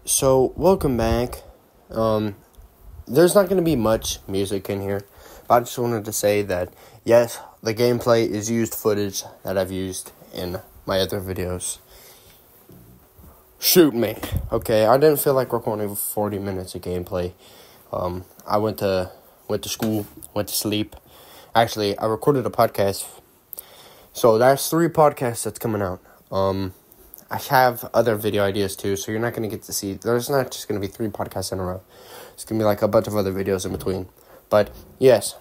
So, welcome back. There's not going to be much music in here, but I just wanted to say that, yes, the gameplay is used footage that I've used in my other videos. Shoot me. Okay, I didn't feel like recording 40 minutes of gameplay. I went to school, went to sleep. Actually, I recorded a podcast. So, that's 3 podcasts that's coming out. I have other video ideas too, so you're not going to get to see. There's not just going to be 3 podcasts in a row. It's going to be like a bunch of other videos in between. But, yes,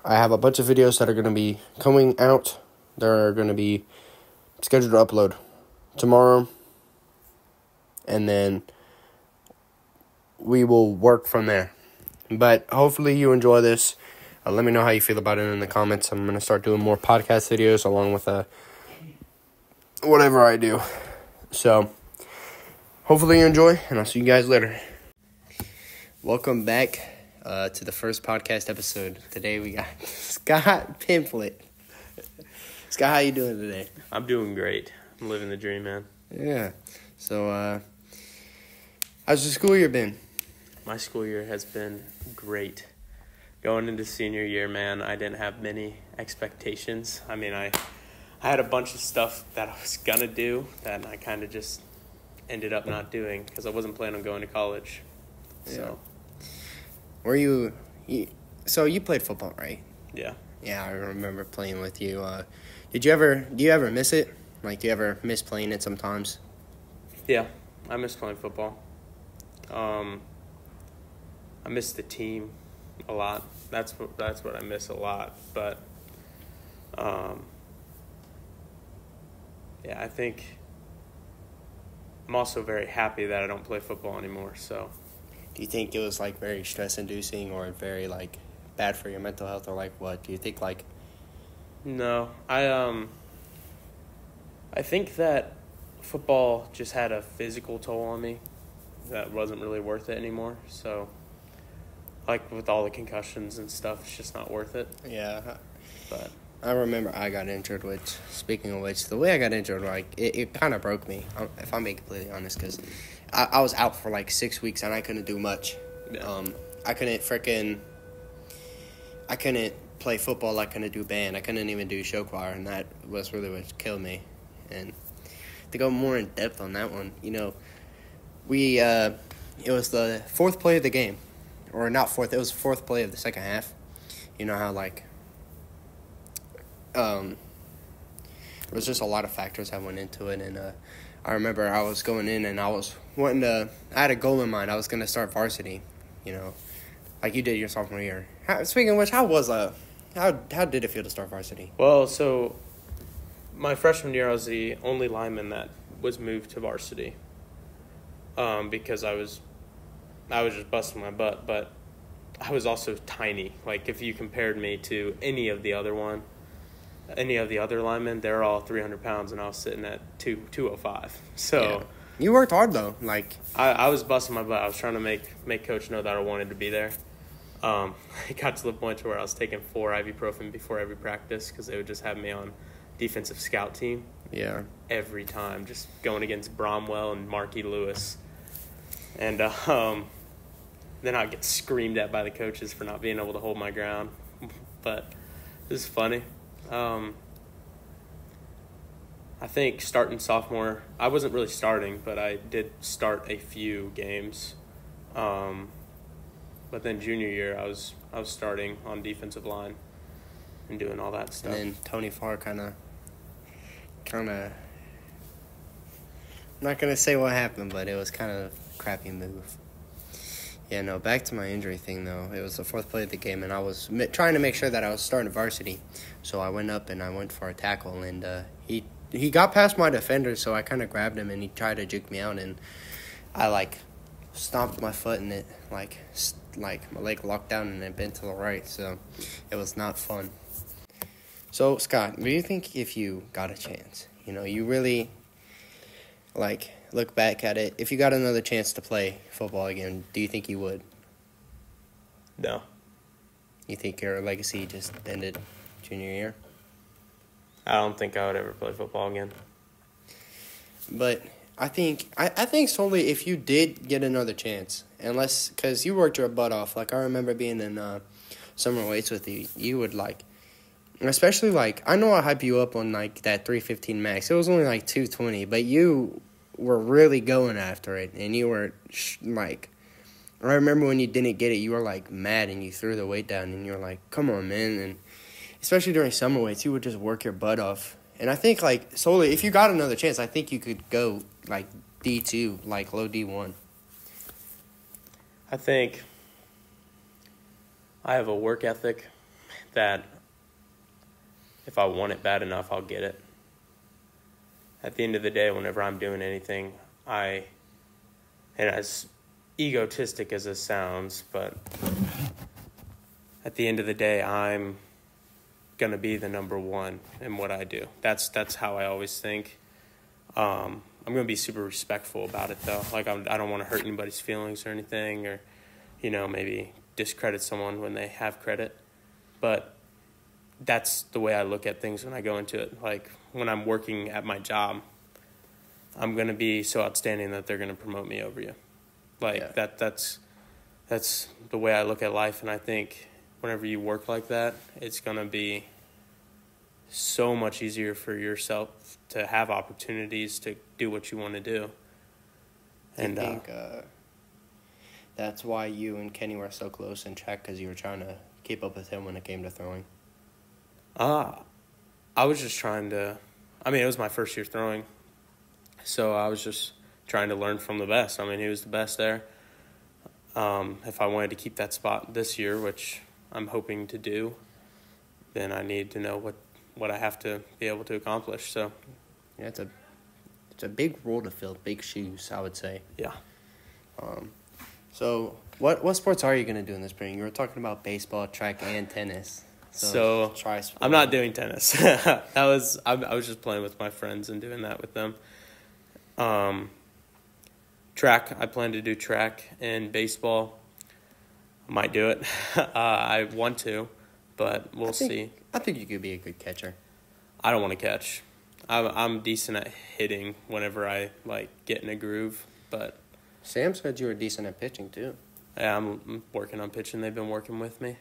I have a bunch of videos that are going to be coming out. They're going to be scheduled to upload tomorrow. And then we will work from there. But hopefully you enjoy this. Let me know how you feel about it in the comments. I'm going to start doing more podcast videos along with whatever I do. So, hopefully you enjoy, and I'll see you guys later. Welcome back to the first podcast episode. Today we got Scott Pimflet. Scott, how you doing today? I'm doing great. I'm living the dream, man. Yeah. So, how's the school year been? My school year has been great. Going into senior year, man, I didn't have many expectations. I mean, I had a bunch of stuff that I was going to do that I kind of just ended up not doing because I wasn't planning on going to college. So, Were you so you played football, right? Yeah. Yeah, I remember playing with you. Do you ever miss it? Like, do you ever miss playing it sometimes? Yeah, I miss playing football. I miss the team a lot. That's what I miss a lot. But, yeah, I think I'm also very happy that I don't play football anymore. So, Do you think it was, like, very stress-inducing or very, like, bad for your mental health, or, like, what? Do you think, like... no, I think that football just had a physical toll on me that wasn't really worth it anymore. So, like with all the concussions and stuff, it's just not worth it. Yeah. But I remember I got injured, speaking of which, the way I got injured, like, it kind of broke me, if I'm being completely honest, because I was out for, like, 6 weeks, and I couldn't do much. yeah. I couldn't play football, I couldn't do band, I couldn't even do show choir, and that was really what killed me. And to go more in depth on that one, it was the 4th play of the game, or not 4th, it was the 4th play of the second half. You know how, like, there was just a lot of factors that went into it, and I remember I was going in and I had a goal in mind. I was going to start varsity, like you did your sophomore year. Speaking of which, how did it feel to start varsity? Well, so my freshman year, I was the only lineman that was moved to varsity, because I was just busting my butt, but I was also tiny. Like, if you compared me to any of the other linemen, they're all 300 pounds, and I was sitting at 205. So Yeah. You worked hard, though. Like, I was busting my butt. I was trying to make Coach know that I wanted to be there. It got to the point where I was taking 4 ibuprofen before every practice because they would just have me on defensive scout team. Yeah. Every time, just going against Bromwell and Marky Lewis. And then I'd get screamed at by the coaches for not being able to hold my ground. But it was funny. I think starting sophomore, I wasn't really starting, but I did start a few games. But then junior year, I was starting on defensive line and doing all that stuff. And then Tony Farr kind of, I'm not going to say what happened, but it was kind of a crappy move. Yeah, no, back to my injury thing, though. It was the 4th play of the game, and I was trying to make sure that I was starting varsity. So I went up and I went for a tackle, and he got past my defender, so I kind of grabbed him, and he tried to juke me out, and I, like, stomped my foot, and it, like my leg locked down, and it bent to the right, so it was not fun. So, Scott, do you think if you got a chance, you really, like, look back at it, if you got another chance to play football again, do you think you would? No. You think your legacy just ended junior year? I don't think I would ever play football again. But I think solely if you did get another chance, unless because you worked your butt off. Like I remember being in summer weights with you, you would like, especially like I know I hype you up on like that 315 max. It was only like 220, but you were really going after it, and you were like. I remember when you didn't get it, you were like mad, and you threw the weight down, and you were like, "Come on, man!" And especially during summer weights, you would just work your butt off. And I think like solely if you got another chance, I think you could go like D2, like low D1. I think I have a work ethic that if I want it bad enough, I'll get it. At the end of the day, whenever I'm doing anything, and as egotistic as this sounds, but at the end of the day, I'm going to be the number one in what I do. That's how I always think. I'm going to be super respectful about it, though. Like, I don't want to hurt anybody's feelings or anything, or, maybe discredit someone when they have credit. But that's the way I look at things when I go into it. Like, when I'm working at my job, I'm going to be so outstanding that they're going to promote me over you. Like, yeah. That's the way I look at life, and I think whenever you work like that, it's going to be so much easier for yourself to have opportunities to do what you want to do. And I think that's why you and Kenny were so close in track, because you were trying to keep up with him when it came to throwing. I was just trying to – it was my first year throwing, so I was just – trying to learn from the best. He was the best there. If I wanted to keep that spot this year, which I'm hoping to do, then I need to know what I have to be able to accomplish. So, yeah, it's a big role to fill, big shoes, I would say. Yeah. So what sports are you going to do in the spring? You were talking about baseball, track, and tennis. So try sport. I'm not doing tennis. I was just playing with my friends and doing that with them. Track, I plan to do track and baseball. I might do it. I want to, but we'll see. I think you could be a good catcher. I don't want to catch. I'm decent at hitting whenever I get in a groove, but Sam said you were decent at pitching too. Yeah, I'm working on pitching. They've been working with me.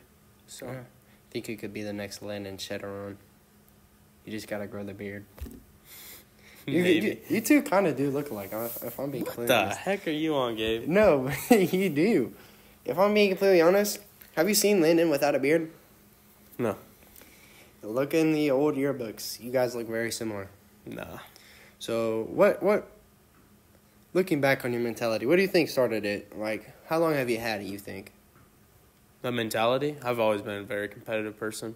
So yeah. I think you could be the next Landon Shetteron. You just gotta grow the beard. You two kind of do look alike, if I'm being completely honest. What the heck are you on, Gabe? No, you do. If I'm being completely honest, have you seen Landon without a beard? No. Look in the old yearbooks. You guys look very similar. Nah. So, what looking back on your mentality, what do you think started it? Like, how long have you had it, you think? The mentality? I've always been a very competitive person.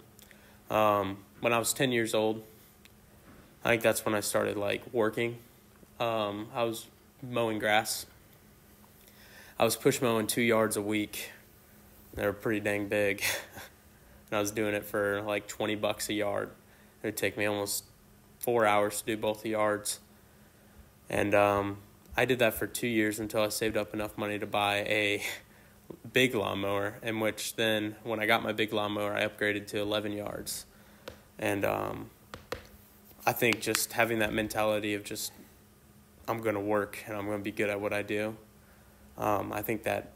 When I was 10 years old, I think that's when I started, working. I was mowing grass. I was push mowing 2 yards a week. They were pretty dang big. And I was doing it for, $20 a yard. It would take me almost 4 hours to do both the yards. And I did that for 2 years until I saved up enough money to buy a big lawnmower, in which then, when I got my big lawnmower, I upgraded to 11 yards. And I think just having that mentality of just, I'm going to work and I'm going to be good at what I do, I think that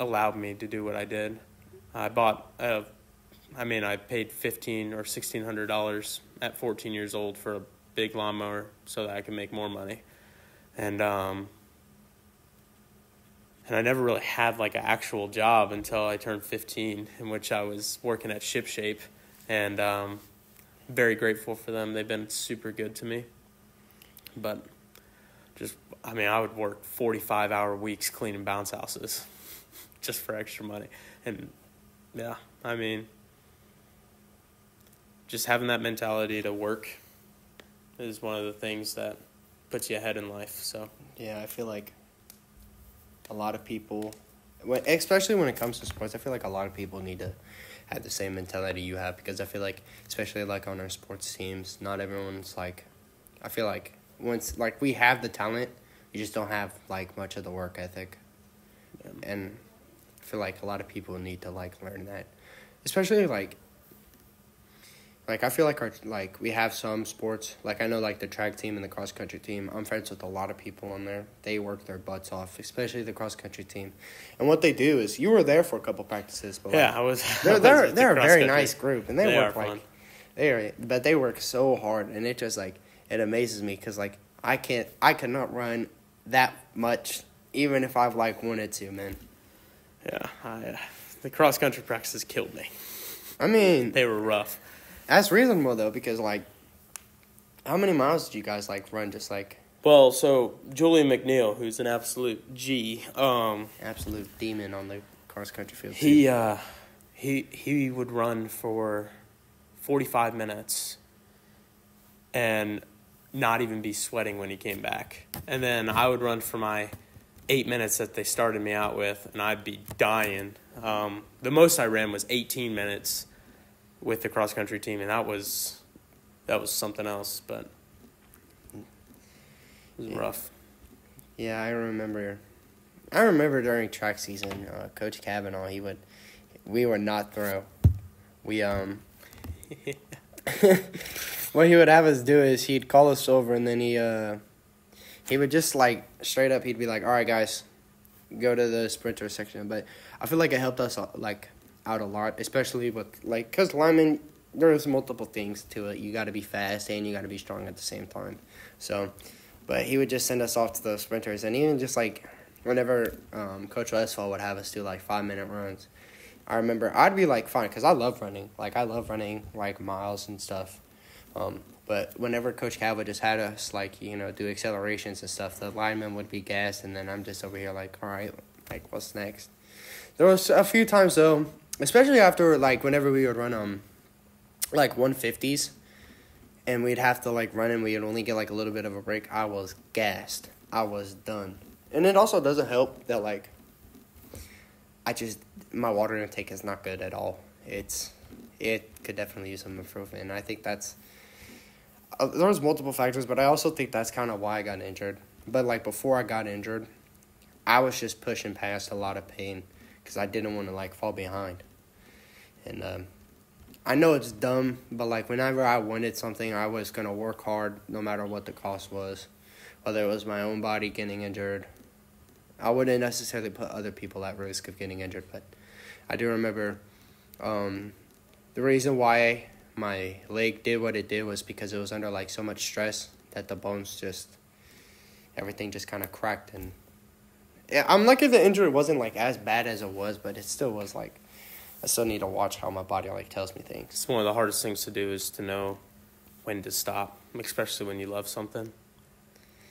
allowed me to do what I did. I paid $1,500 or $1,600 at 14 years old for a big lawnmower so that I could make more money. And I never really had an actual job until I turned 15, in which I was working at Ship Shape, and very grateful for them. They've been super good to me. But I would work 45-hour weeks cleaning bounce houses just for extra money. And yeah, just having that mentality to work is one of the things that puts you ahead in life. So yeah, I feel like a lot of people, especially when it comes to sports, I feel like a lot of people need to have the same mentality you have, because I feel like, especially on our sports teams, not everyone's I feel like once we have the talent, we just don't have much of the work ethic. Yeah. And I feel like a lot of people need to learn that, especially Like, I feel like we have some sports. Like, I know, like, the track team and the cross-country team. I'm friends with a lot of people on there. They work their butts off, especially the cross-country team. And what they do is, you were there for a couple practices. But yeah, I was. They're a very nice group. And they work, are fun. But they work so hard. And it just, like, it amazes me because, like, I cannot run that much, even if I've, like, wanted to, man. Yeah, the cross-country practices killed me. I mean, they were rough. That's reasonable, though, because, like, how many miles did you guys, like, run just, like... Well, so Julian McNeil, who's an absolute G. Absolute demon on the cross-country field, too. He would run for 45 minutes and not even be sweating when he came back. And then I would run for my 8 minutes that they started me out with, and I'd be dying. The most I ran was 18 minutes with the cross-country team, and that was something else, but it was rough. Yeah, I remember during track season, Coach Kavanaugh, we would not throw. What he would have us do is he'd call us over, and then he would just, like, straight up, he'd be like, all right, guys, go to the sprinter section. But I feel like it helped us, like, out a lot, especially with, like, because linemen, there's multiple things to it. You got to be fast and you got to be strong at the same time. So, but he would just send us off to the sprinters. And even just, like, whenever Coach Westphal would have us do, like, 5-minute runs, I remember I'd be, like, fine, because I love running. Like, I love running, like, miles and stuff. But whenever Coach Cav would just had us, like, you know, do accelerations and stuff, the linemen would be gassed, and then I'm just over here like, all right, like, what's next? There was a few times, though, especially after, like, whenever we would run, like, 150s, and we'd have to, like, run and we'd only get, like, a little bit of a break, I was gassed. I was done. And it also doesn't help that, like, my water intake is not good at all. It could definitely use some improvement, and I think that's... there was multiple factors, but I also think that's kind of why I got injured. But, like, before I got injured, I was just pushing past a lot of pain because I didn't want to, like, fall behind. And I know it's dumb, but, like, whenever I wanted something, I was going to work hard no matter what the cost was. Whether it was my own body getting injured, I wouldn't necessarily put other people at risk of getting injured. But I do remember the reason why my leg did what it did was because it was under, like, so much stress that the bones everything just kind of cracked. And yeah, I'm lucky the injury wasn't, like, as bad as it was, but it still was, like, I still need to watch how my body, like, tells me things. It's one of the hardest things to do is to know when to stop, especially when you love something.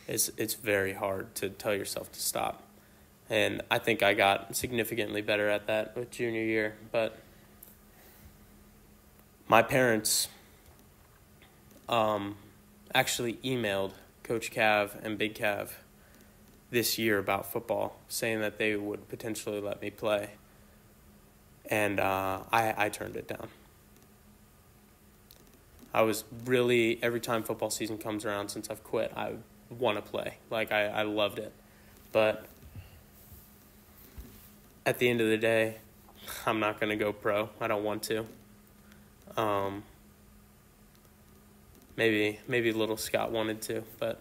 It's very hard to tell yourself to stop. And I think I got significantly better at that with junior year, but my parents actually emailed Coach Cav and Big Cav this year about football, saying that they would potentially let me play. And I turned it down. I was really, every time football season comes around since I've quit, I want to play. Like, I loved it. But at the end of the day, I'm not going to go pro. I don't want to. Maybe little Scott wanted to, but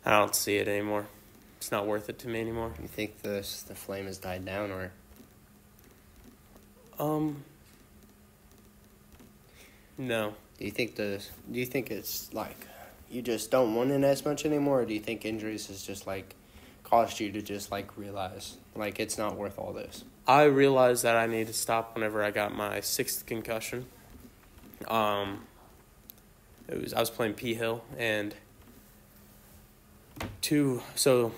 I don't see it anymore. It's not worth it to me anymore. You think the flame has died down, or? No. Do you think it's like you just don't want it as much anymore, or do you think injuries has just, like, caused you to just, like, realize, like, it's not worth all this? I realized that I need to stop whenever I got my 6th concussion. I was playing P Hill, and so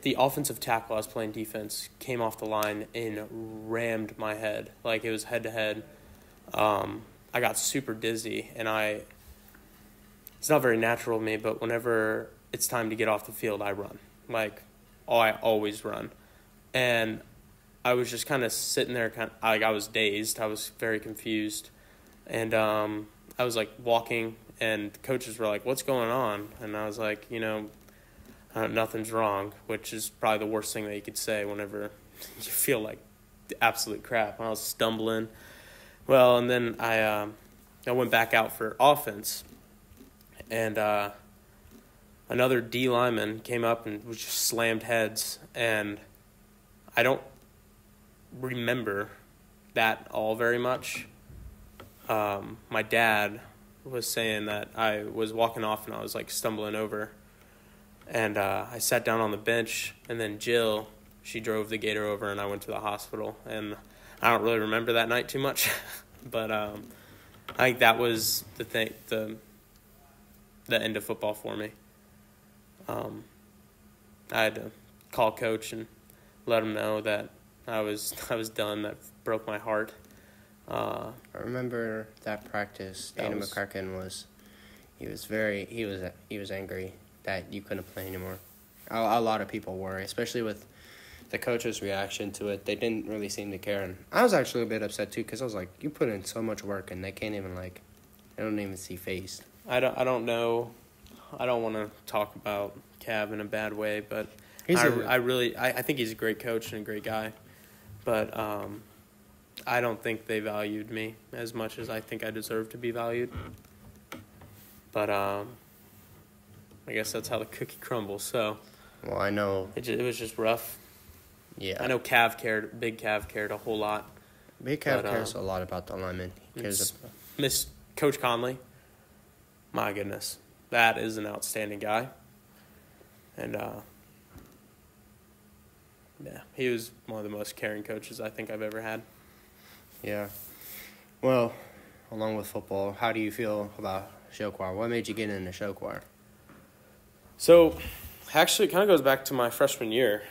the offensive tackle, I was playing defense, came off the line and rammed my head. Like, it was head to head. I got super dizzy, and it's not very natural to me, but whenever it's time to get off the field, I run. Like, I always run. And I was just kind of sitting there, I was dazed. I was very confused. And I was, like, walking, and coaches were like, what's going on? And I was like, nothing's wrong, which is probably the worst thing that you could say whenever you feel like absolute crap. I was stumbling. Well, and then I went back out for offense, and another D lineman came up and was just slammed heads, and I don't remember that all very much. My dad was saying that I was walking off and I was like stumbling over, and I sat down on the bench, and then Jill, she drove the gator over, and I went to the hospital, and I don't really remember that night too much, but I think that was the end of football for me. I had to call coach and let him know that I was done. That broke my heart. I remember that practice. Dana McCracken was angry that you couldn't play anymore. A lot of people were, especially with the coach's reaction to it. They didn't really seem to care, and I was actually a bit upset too because I was like, you put in so much work and they can't even they don't even see face. I don't know. I don't want to talk about Cav in a bad way, but I think he's a great coach and a great guy, but I don't think they valued me as much as I think I deserve to be valued. But I guess that's how the cookie crumbles. So, well, I know it was just rough. Yeah, I know Big Cav cared a whole lot. Big Cav cares a lot about the linemen. Miss Coach Conley. My goodness, that is an outstanding guy. And yeah, he was one of the most caring coaches I think I've ever had. Yeah. Well, along with football, how do you feel about show choir? What made you get into show choir? So, actually, it kind of goes back to my freshman year.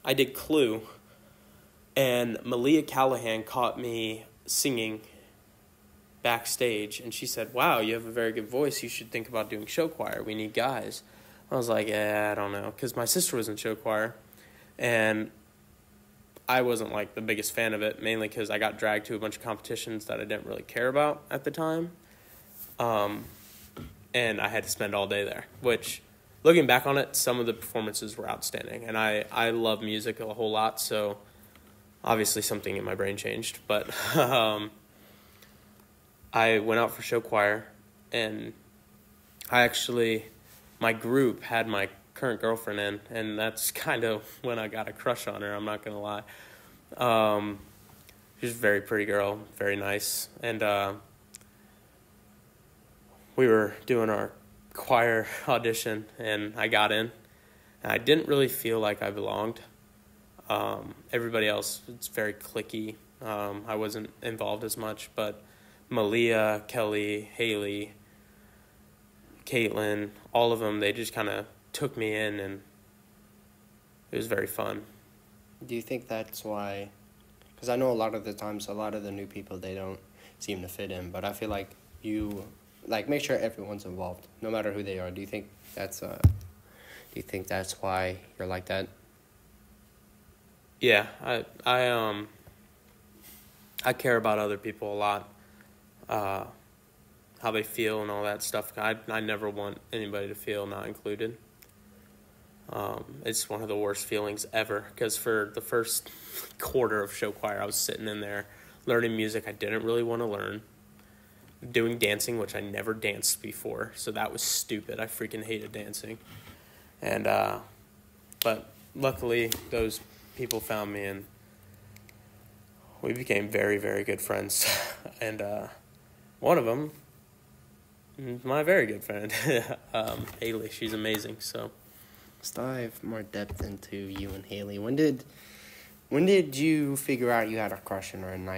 I did Clue, and Malia Callahan caught me singing backstage, and she said, "Wow, you have a very good voice. You should think about doing show choir. We need guys." I was like, I don't know, because my sister was in show choir, and I wasn't the biggest fan of it, mainly because I got dragged to a bunch of competitions that I didn't really care about at the time, and I had to spend all day there, which, looking back on it, some of the performances were outstanding, and I love music a whole lot, so obviously something in my brain changed, but I went out for show choir, and my group had my current girlfriend in, and that's kind of when I got a crush on her, I'm not going to lie. She's a very pretty girl, very nice, and we were doing our choir audition, and I got in, and I didn't really feel like I belonged. Everybody else, it's very cliquey. I wasn't involved as much, but Malia, Kelly, Haley, Caitlin, all of them, they just kind of took me in, and it was very fun. Do you think that's why? Because I know a lot of the times, a lot of the new people, they don't seem to fit in, but I feel like you make sure everyone's involved, no matter who they are. Do you think that's why you're like that? Yeah, I care about other people a lot, how they feel and all that stuff. I never want anybody to feel not included. It's one of the worst feelings ever, because for the first quarter of show choir, I was sitting in there learning music I didn't really want to learn, doing dancing, which I never danced before, so that was stupid. I freaking hated dancing. And but luckily, those people found me, and we became very, very good friends. And one of them is my very good friend, Haley. She's amazing. So let's dive more depth into you and Haley. When did you figure out you had a crush on her, and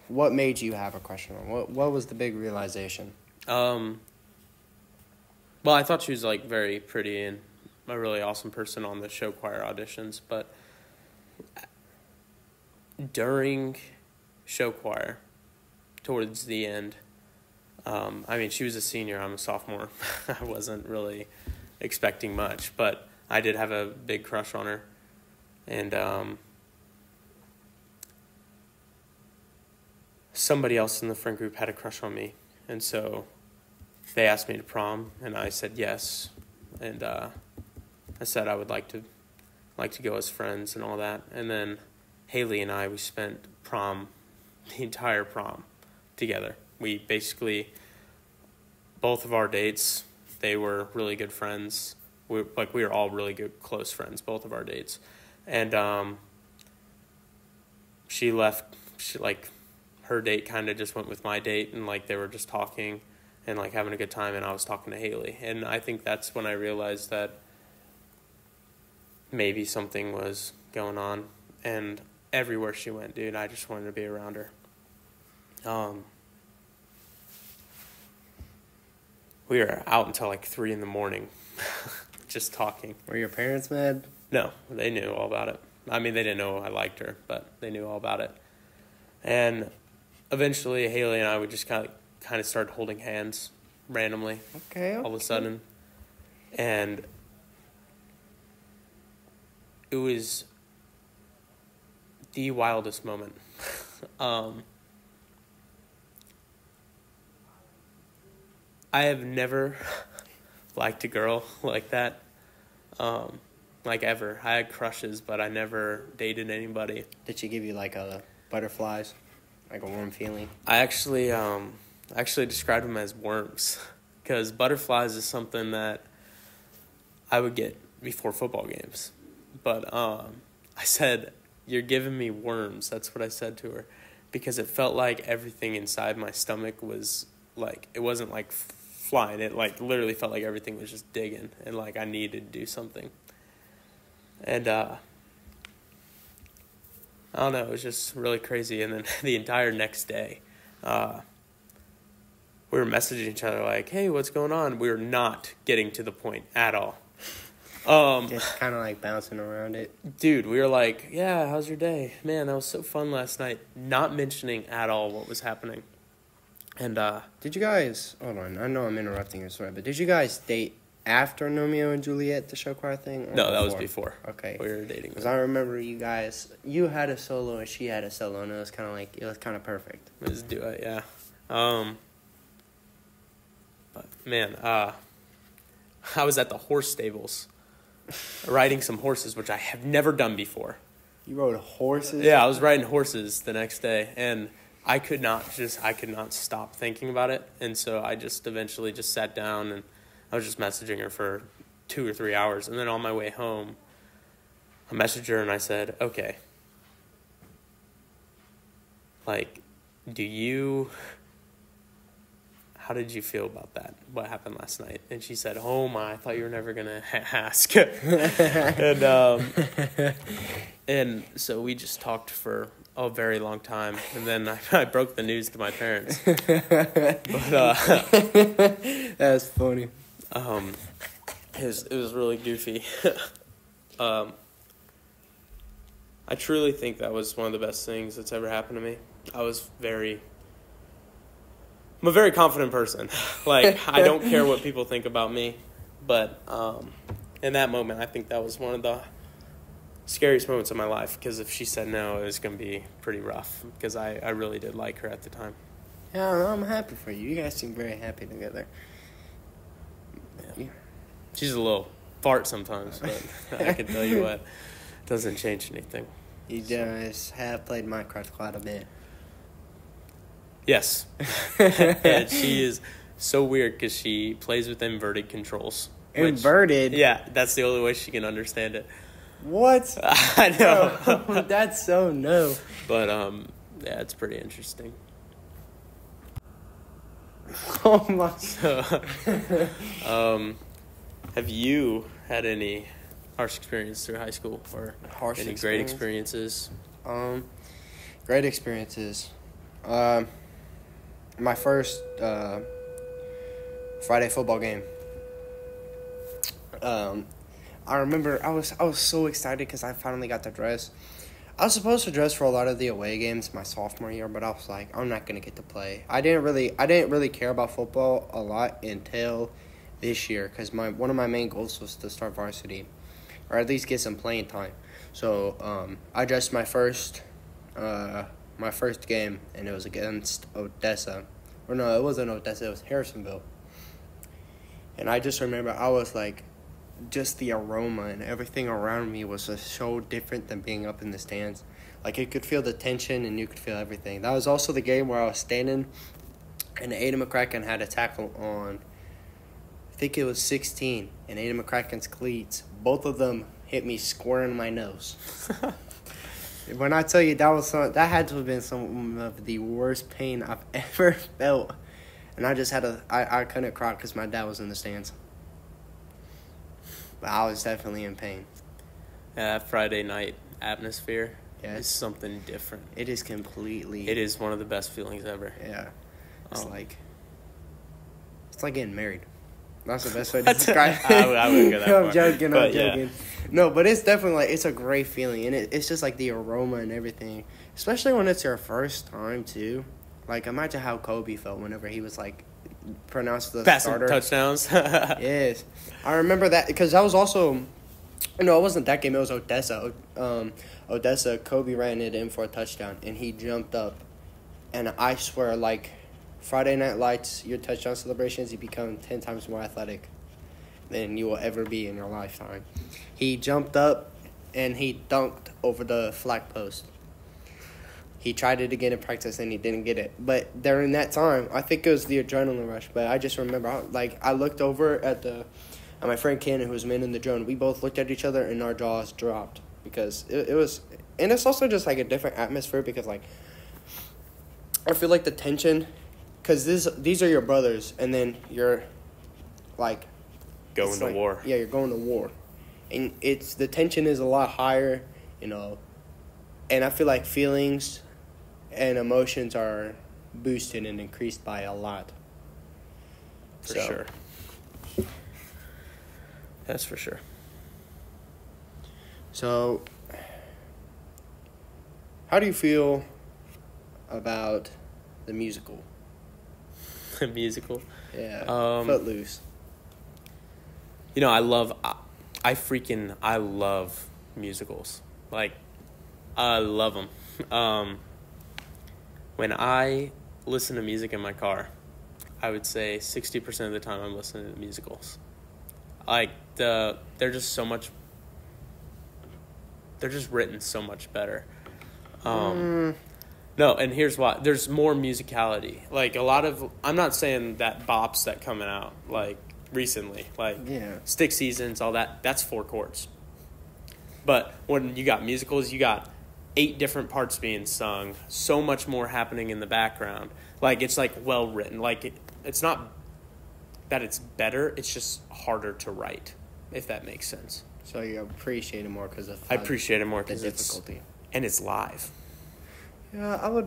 what made you have a crush on her? What was the big realization? Well, I thought she was very pretty and a really awesome person on the show choir auditions, but during show choir, towards the end, she was a senior, I'm a sophomore. I wasn't really expecting much, but I did have a big crush on her, and somebody else in the friend group had a crush on me, and so they asked me to prom, and I said yes, and I said I would like to go as friends and all that, and then Haley and I, we spent prom the entire prom together. We basically, both of our dates, they were really good friends. We were all really good, close friends, both of our dates. And she left, her date kind of just went with my date, and, they were just talking and, having a good time, and I was talking to Haley. And I think that's when I realized that maybe something was going on. And everywhere she went, dude, I just wanted to be around her. We were out until 3 a.m, just talking. Were your parents mad? No, they knew all about it. I mean, they didn't know I liked her, but they knew all about it. And eventually, Haley and I would just kind of started holding hands randomly. Okay. All of a sudden. And it was the wildest moment. I have never liked a girl like that, ever. I had crushes, but I never dated anybody. Did she give you butterflies, a warm feeling? I actually described them as worms, because butterflies is something that I would get before football games. But I said, "You're giving me worms." That's what I said to her, because it felt like everything inside my stomach was it wasn't flying. It literally felt like everything was just digging, and I needed to do something. And I don't know, it was just really crazy. And then the entire next day, we were messaging each other "Hey, what's going on?" We were not getting to the point at all. Just kind of bouncing around it. Dude, we were "Yeah, how's your day? Man, that was so fun last night." Not mentioning at all what was happening. And did you guys, hold on, I know I'm interrupting your story, but did you guys date after Romeo and Juliet, the show choir thing? No, before? That was before. Okay. We were dating. Because I remember you had a solo and she had a solo, and it was kind of perfect. It was a duet, yeah. But man, I was at the horse stables riding some horses, which I have never done before. You rode horses? Yeah, I was riding horses the next day, and I could not stop thinking about it. And so I just eventually just sat down, and I was just messaging her for 2 or 3 hours. And then on my way home, I messaged her and I said, "Okay, how did you feel about that? What happened last night?" And she said, "Oh my, I thought you were never going to ask." And so we just talked for a very long time. And then I broke the news to my parents. But that's funny. It was really goofy. I truly think that was one of the best things that's ever happened to me. I'm a very confident person. I don't care what people think about me. But in that moment, I think that was one of the scariest moments of my life, because if she said no, it was going to be pretty rough, because I really did like her at the time. Yeah, I'm happy for you. You guys seem very happy together. Yeah. She's a little fart sometimes, but I can tell you what, it doesn't change anything. You guys have played Minecraft quite a bit. Yes. And she is so weird because she plays with inverted controls. Inverted? Yeah, that's the only way she can understand it. What? I know. Oh, that's so no. But, yeah, it's pretty interesting. Oh, my. So, have you had any harsh experience through high school, or any great experiences? Great experiences. My first Friday football game. I remember I was so excited because I finally got to dress. I was supposed to dress for a lot of the away games my sophomore year, but I was like, I'm not gonna get to play. I didn't really care about football a lot until this year, because one of my main goals was to start varsity, or at least get some playing time. So I dressed my first game, and it was against Odessa. Or no, it wasn't Odessa, it was Harrisonville. And I just remember I was like just the aroma and everything around me was just so different than being up in the stands. Like, you could feel the tension and you could feel everything. That was also the game where I was standing and Aiden McCracken had a tackle on, I think it was 16, and Aiden McCracken's cleats. Both of them hit me square in my nose. When I tell you that had to have been some of the worst pain I've ever felt. And I just I couldn't cry because my dad was in the stands. But I was definitely in pain. Yeah, that Friday night atmosphere Yeah, is something different. It is completely. It is one of the best feelings ever. Yeah, it's like getting married. That's the best way to describe it. I wouldn't go that far. I'm joking. But I'm joking. Yeah. No, but it's definitely like it's a great feeling, and it's just like the aroma and everything, especially when it's your first time too. Like, imagine how Kobe felt whenever he was like pronounced the passing starter. touchdowns. Yes, I remember that because that was also. No, it wasn't that game. It was Odessa. Odessa, Kobe ran it in for a touchdown, and he jumped up. And I swear, like, Friday Night Lights, your touchdown celebrations, you become 10 times more athletic than you will ever be in your lifetime. He jumped up, and he dunked over the flag post. He tried it again in practice, and he didn't get it. But during that time, I think it was the adrenaline rush, but I just remember, I looked over at my friend Ken, who was manning the drone. We both looked at each other, and our jaws dropped because it was – and it's also just, like, a different atmosphere because, like, I feel like the tension – because these are your brothers, and then you're, like – Going to war. Yeah, you're going to war. And the tension is a lot higher, you know, and I feel like feelings and emotions are boosted and increased by a lot. For sure. That's for sure. So, how do you feel about the musical? The musical? Yeah, Footloose. You know, I love musicals. Like, I love them. When I listen to music in my car, I would say 60% of the time I'm listening to musicals. Like, they're just so much, they're just written so much better. No, and here's why. There's more musicality. Like, I'm not saying that bops that coming out, like, recently, like, Stick Seasons, all that, that's 4 chords. But when you got musicals, you got 8 different parts being sung, so much more happening in the background. Like, it's, like, well written. Like, it's not that it's better, it's just harder to write, if that makes sense. So you appreciate it more because of I appreciate it more because the difficulty. It's live. Yeah,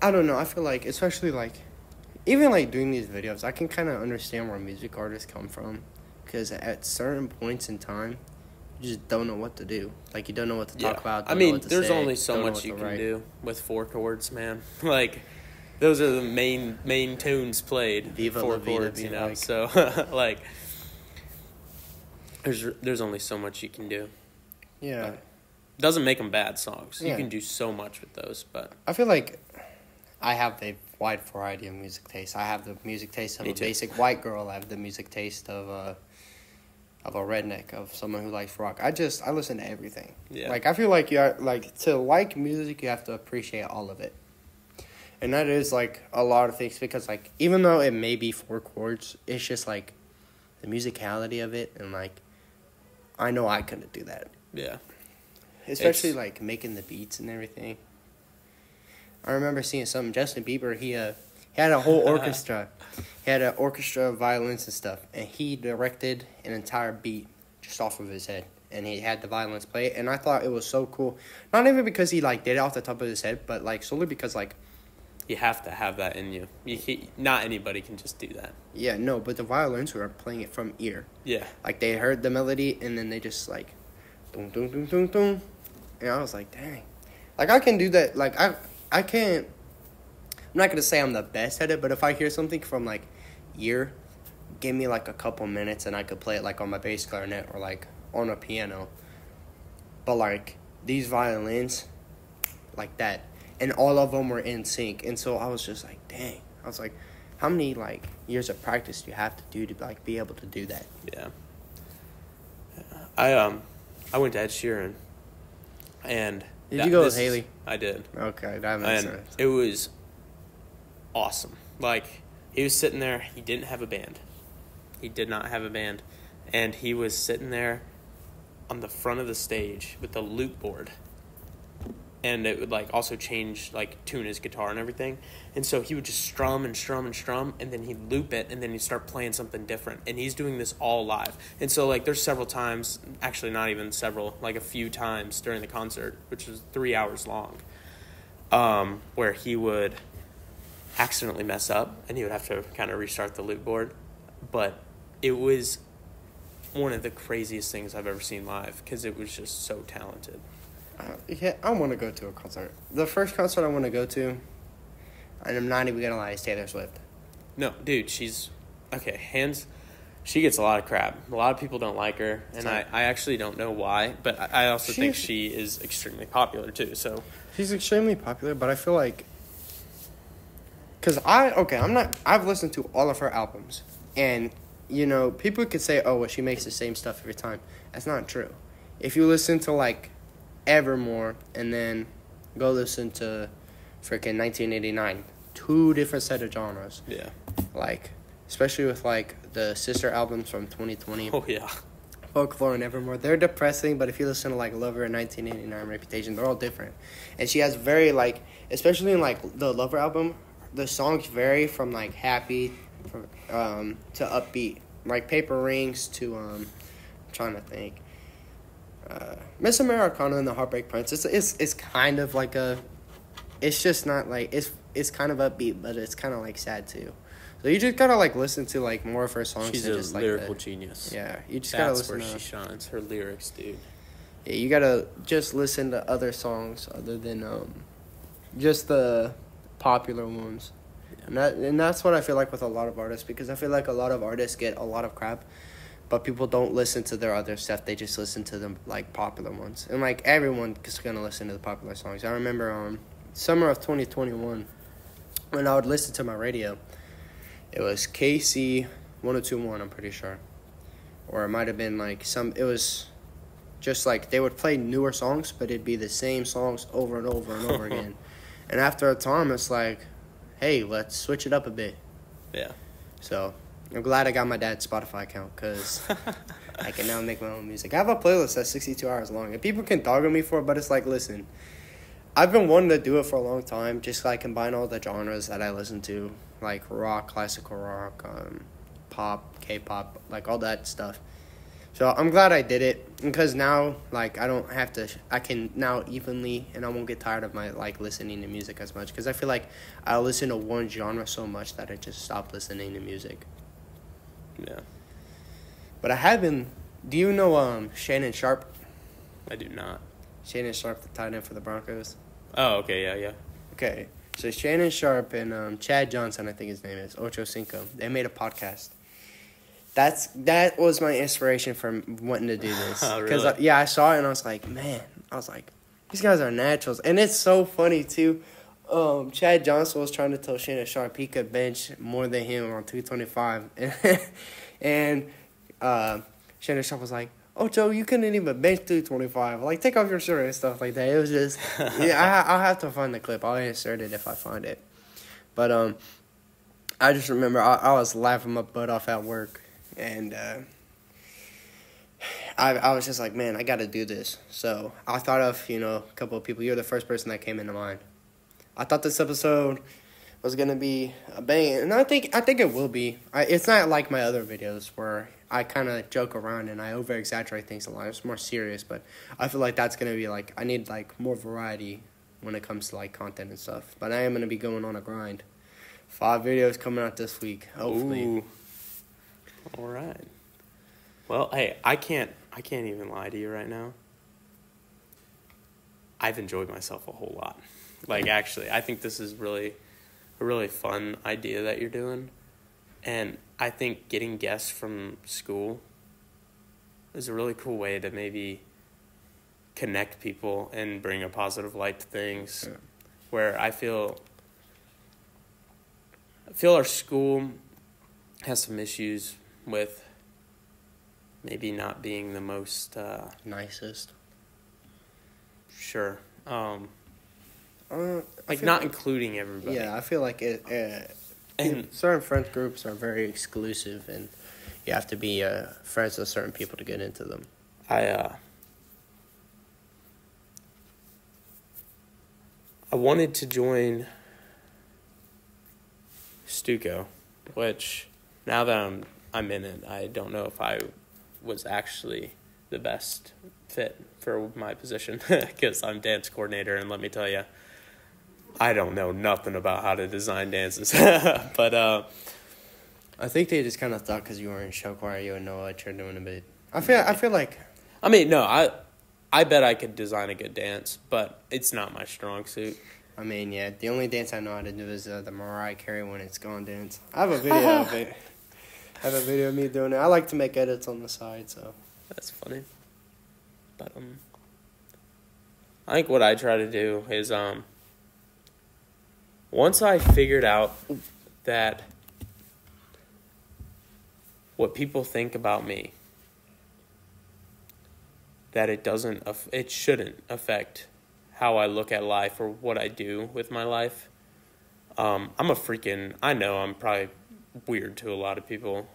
I don't know. I feel like, especially, like, even, like, doing these videos, I can kind of understand where music artists come from. Because at certain points in time, you just don't know what to do. Like, you don't know what to talk about. I mean, there's only so much you can do with 4 chords, man. Like, those are the main tunes played. Viva 4 la vida, chords, you know. Like. So, like, there's only so much you can do. Yeah. But doesn't make them bad songs. Yeah. You can do so much with those, but I feel like I have a wide variety of music tastes. I have the music taste of a basic white girl. I have the music taste of a redneck, of someone who likes rock. I listen to everything. Yeah. Like, I feel like to like music, you have to appreciate all of it. And that is, like, a lot of things because, like, even though it may be 4 chords, it's just, like, the musicality of it, and, like, I know I couldn't do that. Yeah. Especially, like, making the beats and everything. I remember seeing something. Justin Bieber, he had a whole orchestra. He had an orchestra of violins and stuff. And he directed an entire beat just off of his head. And he had the violins play. And I thought it was so cool. Not even because he, like, did it off the top of his head. But, like, solely because, like... You have to have that in you. Not anybody can just do that. Yeah, no. But the violins were playing it from ear. Yeah. Like, they heard the melody. And then they just, like... Dun, dun, dun, dun, dun. And I was like, dang. Like, I can do that. Like, I can't. I'm not going to say I'm the best at it, but if I hear something from, like, ear, give me, like, a couple minutes and I could play it, like, on my bass clarinet or, like, on a piano. But, like, these violins, like that. And all of them were in sync. And so I was just like, dang. I was like, how many, like, years of practice do you have to do to, like, be able to do that? Yeah. I went to Ed Sheeran, and did you go with Haley? I did. Okay, that makes And sense. it was awesome. Like, he was sitting there. He didn't have a band. He did not have a band, and he was sitting there on the front of the stage with the loop board, and it would like also change, like, tune his guitar and everything. And so he would just strum and strum and strum, and then he'd loop it, and then he'd start playing something different. And he's doing this all live. And so, like, there's several times, actually not even several, like a few times during the concert, which was 3 hours long, where he would accidentally mess up, and he would have to kind of restart the loop board. But it was one of the craziest things I've ever seen live, because it was just so talented. Yeah, I want to go to a concert. The first concert I want to go to, and I'm not even going to lie, is Taylor Swift. No, dude, she's... Okay, she gets a lot of crap. A lot of people don't like her, and I actually don't know why, but I also think she is extremely popular, too, so... She's extremely popular, but I feel like... Because I've listened to all of her albums, and, you know, people could say, oh, well, she makes the same stuff every time. That's not true. If you listen to, like, Evermore, and then go listen to freaking 1989. 2 different set of genres. Yeah. Like, especially with, like, the sister albums from 2020. Oh, yeah. Folklore and Evermore. They're depressing, but if you listen to, like, Lover and 1989 Reputation, they're all different. And she has very, like, especially in, like, the Lover album, the songs vary from, like, happy to upbeat. Like, Paper Rings to, I'm trying to think. Miss Americana and the Heartbreak Prince. It's kind of like it's just not like it's kind of upbeat, but it's kind of like sad too. So you just gotta like listen to like more of her songs. She's and a just, lyrical like, genius. Yeah, you just gotta listen. That's where she shines. Her lyrics, dude. Yeah, you gotta just listen to other songs other than just the popular ones. Yeah. And that's what I feel like with a lot of artists, because I feel like a lot of artists get a lot of crap. But people don't listen to their other stuff. They just listen to the, like, popular ones. And, like, everyone is going to listen to the popular songs. I remember summer of 2021, when I would listen to my radio, it was KC 102.1, I'm pretty sure. Or it might have been, like, it was just, like, they would play newer songs, but it'd be the same songs over and over and over again. And after a time, it's like, hey, let's switch it up a bit. Yeah. So... I'm glad I got my dad's Spotify account, because I can now make my own music. I have a playlist that's 62 hours long, and people can dog on me for it, but it's like, listen, I've been wanting to do it for a long time, just like combine all the genres that I listen to, like rock, classical rock, pop, K-pop, like all that stuff. So I'm glad I did it, because now, like, I can now evenly, and I won't get tired of my, like, listening to music as much, because I feel like I listen to one genre so much that I just stopped listening to music. Yeah. But I have been... Do you know Shannon Sharp? I do not. Shannon Sharp, the tight end for the Broncos. Oh, okay, yeah. Okay, so Shannon Sharp and Chad Johnson, I think his name is, Ocho Cinco, they made a podcast. That was my inspiration for wanting to do this. Oh, really? Because, I saw it and I was like, these guys are naturals. And it's so funny, too. Chad Johnson was trying to tell Shannon Sharp he could bench more than him on 225. And Shannon Sharp was like, oh, Joe, you couldn't even bench 225. Like, take off your shirt and stuff like that. It was just, I'll have to find the clip. I'll insert it if I find it. But I just remember I was laughing my butt off at work. And I was just like, man, I got to do this. So I thought of, a couple of people. You're the first person that came into mind. I thought this episode was going to be a bang, and I think it will be. It's not like my other videos where I kind of joke around and I over-exaggerate things a lot. It's more serious, but I feel like that's going to be, like, I need, like, more variety when it comes to, like, content and stuff. But I am going to be going on a grind. 5 videos coming out this week, hopefully. Ooh. All right. Well, hey, I can't even lie to you right now. I've enjoyed myself a whole lot. Like, actually, I think this is a really fun idea that you're doing. And I think getting guests from school is a really cool way to maybe connect people and bring a positive light to things. Yeah. Where I feel our school has some issues with maybe not being the most Nicest. sure. Like Not including everybody. Yeah, I feel like And certain friend groups are very exclusive, and you have to be friends with certain people to get into them. I wanted to join Stuco, which now that I'm in it, I don't know if I was actually the best fit for my position because I'm dance coordinator, and let me tell you, I don't know nothing about how to design dances. But I think they just kind of thought because you were in show choir, you would know what you're doing a bit. I feel like. I mean, no, I bet I could design a good dance, but it's not my strong suit. I mean, yeah, the only dance I know how to do is the Mariah Carey When It's Gone dance. I have a video of it. I have a video of me doing it. I like to make edits on the side, so. That's funny. But I think what I try to do is once I figured out that what people think about me, that it shouldn't affect how I look at life or what I do with my life. I know I'm probably weird to a lot of people,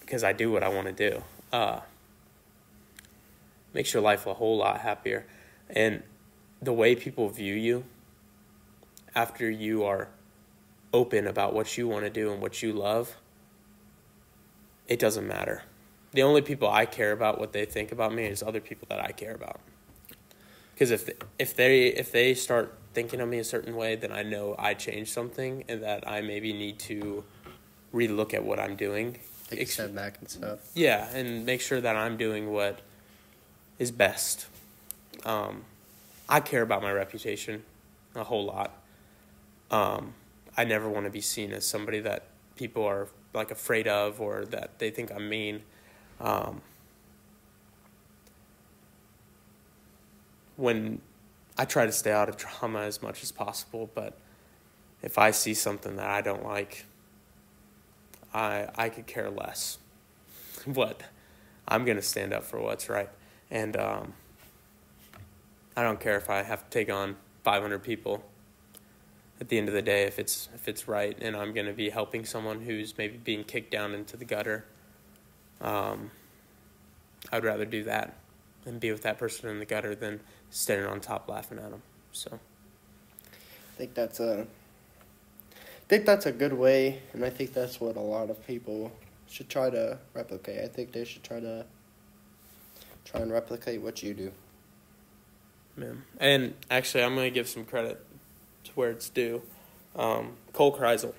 because I do what I want to do. Makes your life a whole lot happier. And the way people view you after you are open about what you want to do and what you love, it doesn't matter. The only people I care about what they think about me is other people that I care about. Because if they start thinking of me a certain way, then I know I changed something and that I maybe need to relook at what I'm doing. Take a step back and stuff. Yeah, and make sure that I'm doing what is best. I care about my reputation a whole lot. I never want to be seen as somebody that people are like afraid of or that they think I'm mean. When I try to stay out of drama as much as possible, but if I see something that I don't like, I could care less. What? I'm going to stand up for what's right. And I don't care if I have to take on 500 people. At the end of the day, if it's right and I'm going to be helping someone who's maybe being kicked down into the gutter, I'd rather do that and be with that person in the gutter than standing on top laughing at them. So I think that's a good way, and I think that's what a lot of people should try to replicate. I think they should try and replicate what you do. Yeah. And actually, I'm going to give some credit to where it's due. Cole Kreisel.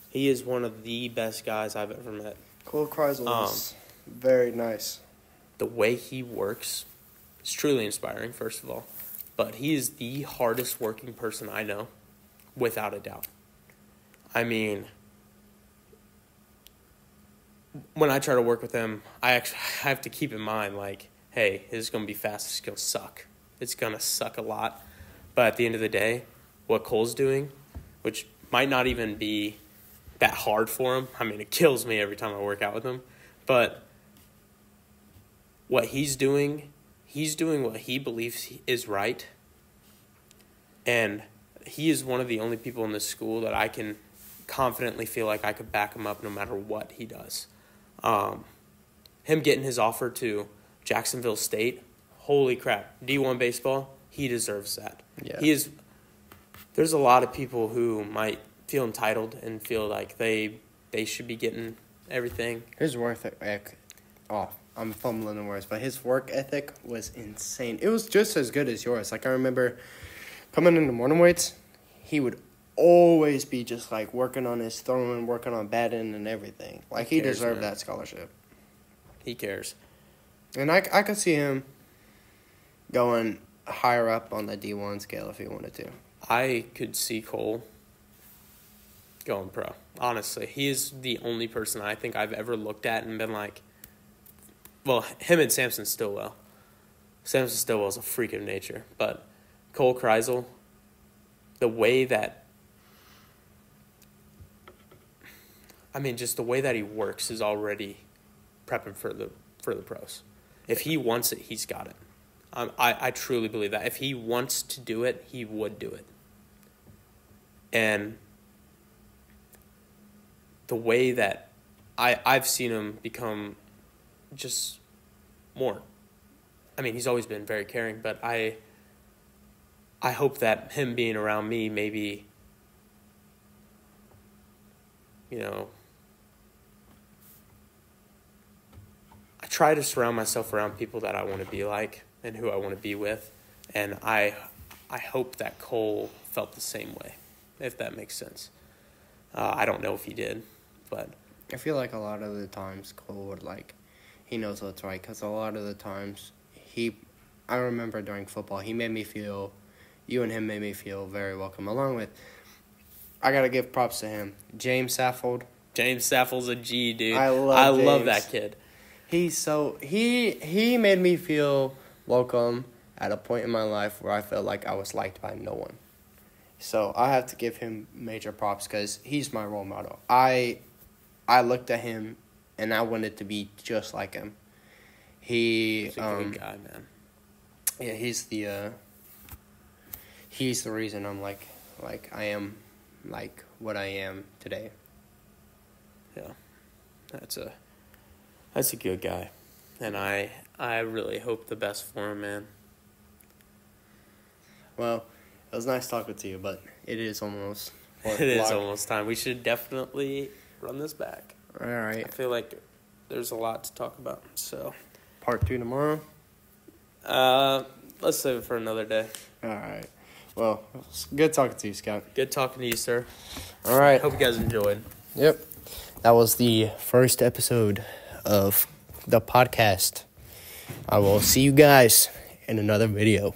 He is one of the best guys I've ever met. Cole Kreisel is very nice. The way he works is truly inspiring, first of all. But he is the hardest working person I know, without a doubt. I mean, when I try to work with him, I have to keep in mind, like, hey, this is going to be fast, it's going to suck. It's going to suck a lot. But at the end of the day, what Cole's doing, which might not even be that hard for him. I mean, it kills me every time I work out with him. But what he's doing what he believes is right. And he is one of the only people in this school that I can confidently feel like I could back him up no matter what he does. Him getting his offer to Jacksonville State, holy crap, D1 baseball, he deserves that. Yeah. There's a lot of people who might feel entitled and feel like they should be getting everything. His work ethic, I'm fumbling the words, but his work ethic was insane. It was just as good as yours. Like, I remember coming into morning weights, he would always be just, like, working on his throwing, working on batting and everything. Like, he deserved that scholarship. He cares. And I could see him going higher up on the D1 scale if he wanted to. I could see Cole going pro. Honestly, he is the only person I think I've ever looked at and been like, well, him and Samson Stillwell. Samson Stillwell is a freak of nature. But Cole Kreisel, the way that I mean, just the way that he works is already prepping for the pros. If he wants it, he's got it. I truly believe that. If he wants to do it, he would do it. And the way that I've seen him become just more. I mean, he's always been very caring, but I hope that him being around me maybe, I try to surround myself around people that I want to be like and who I want to be with. And I hope that Cole felt the same way, if that makes sense. I don't know if he did, but I feel like a lot of the times Cole would, he knows what's right, because a lot of the times I remember during football, you and him made me feel very welcome. Along with, I got to give props to him, James Saffold. James Saffold's a G, dude. I love that kid. He made me feel welcome at a point in my life where I felt like I was liked by no one. So I have to give him major props because he's my role model. I looked at him and I wanted to be just like him. He's a good guy, man. Yeah, he's the reason I'm like I am like what I am today. Yeah, that's a good guy, and I really hope the best for him, man. Well, it was nice talking to you, but it is almost almost time. We should definitely run this back. All right. I feel like there's a lot to talk about. So, part 2 tomorrow. Let's save it for another day. All right. Well, it's good talking to you, Scott. Good talking to you, sir. All right. Hope you guys enjoyed. Yep. That was the first episode of the podcast. I will see you guys in another video.